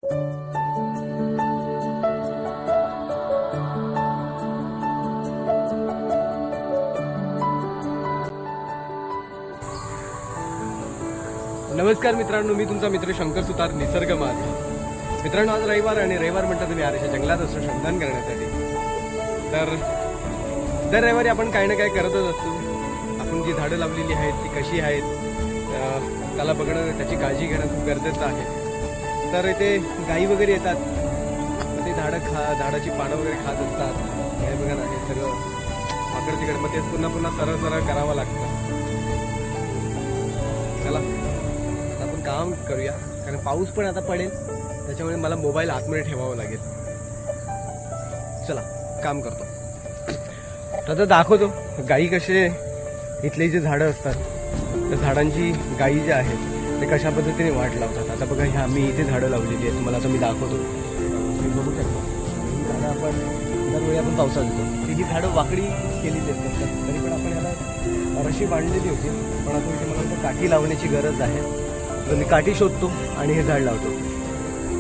नमस्कार मित्रांनो, मी तुमचा मित्र शंकर सुतार, निसर्ग माझा. मित्रांनो, आज रविवार आणि रविवार म्हणता तुम्ही आरेच्या जंगलात असतो श्रमदान करण्यासाठी. तर दर रविवारी आपण काही ना काही करतच असतो. आपण जी झाडं लावलेली आहेत ती कशी आहेत त्याला बघणं, त्याची काळजी घेणं खूप गरजेचं आहे. तर इथे गायी वगैरे येतात, ते झाडाची पानं वगैरे खात असतात. हे बघा ना, हे सगळं आकड तिकडे, मग तेच पुन्हा पुन्हा सरळ सरळ करावं लागतं. चला आपण काम करूया, कारण पाऊस पण आता पडेल, त्याच्यामुळे मला मोबाईल आतमध्ये ठेवावा लागेल. चला काम करतो. आता दाखवतो गायी कसे, इथले जे झाडं असतात त्या झाडांची गायी ज्या आहेत ते कशा पद्धतीने वाट लावतात. आता बघा, ह्या मी इथे झाडं लावलेली आहेत, तुम्हाला आता मी दाखवतो. तुम्ही बघू शकता ही झाडं आपण दरवेळी आपण पावसात देतो. ही झाडं वाकडी केलेली असतात, तरी पण आपण याला रशी बांधलेली होती. पण आता इथे मला वाटतं काठी लावण्याची गरज आहे, तर मी काठी शोधतो आणि हे झाड लावतो.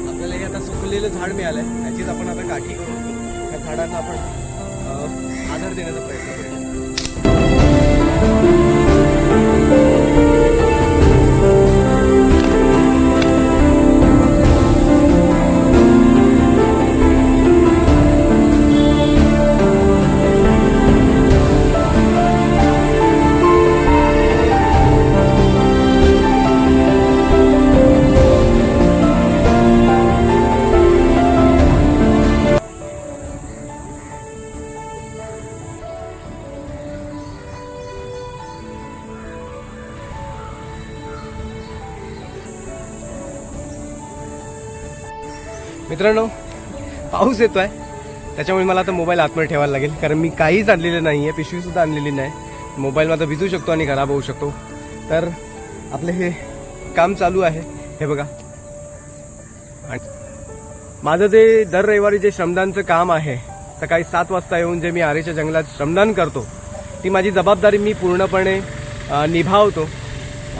आपल्याला हे आता सुकलेलं झाड मिळालं आहे, याचीच आपण आता काठी करून त्या झाडांना आपण आधार देण्याचा प्रयत्न करूया. मित्रांनो, पाऊस येतोय, त्याच्यामुळे मला आता मोबाईल आतमध्ये ठेवायला लागेल, कारण मी काहीच आणलेलं नाही आहे, पिशवीसुद्धा आणलेली नाही. मोबाईल माझा भिजू शकतो आणि खराब होऊ शकतो. तर आपलं हे काम चालू आहे, हे बघा. आणि माझं जे दर रविवारी जे श्रमदानचं काम आहे, सकाळी 7 वाजता येऊन जे मी आरेच्या जंगलात श्रमदान करतो, ती माझी जबाबदारी मी पूर्णपणे निभावतो.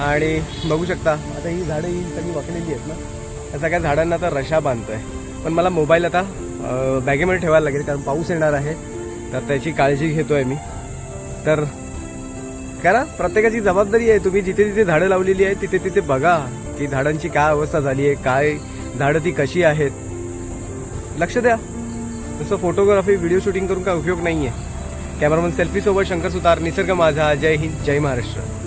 आणि बघू शकता आता ही झाडं ही सगळी वाकलेली आहेत ना, त्या सगळ्या झाडांना आता रशा बांधतोय. पण मला मोबाईल आता बॅगेमध्ये ठेवायला लागेल, कारण पाऊस येणार आहे, तर त्याची काळजी घेतोय मी. तर करा, प्रत्येकाची जबाबदारी आहे. तुम्ही जिथे जिथे झाडं लावलेली आहेत तिथे तिथे बघा की झाडांची काय अवस्था झाली आहे, काय झाडं ती कशी आहेत, लक्ष द्या. तसं फोटोग्राफी व्हिडिओ शूटिंग करून काय उपयोग नाही आहे. कॅमेरामन सेल्फी सोबत शंकर सुतार, निसर्ग माझा. जय हिंद, जय महाराष्ट्र.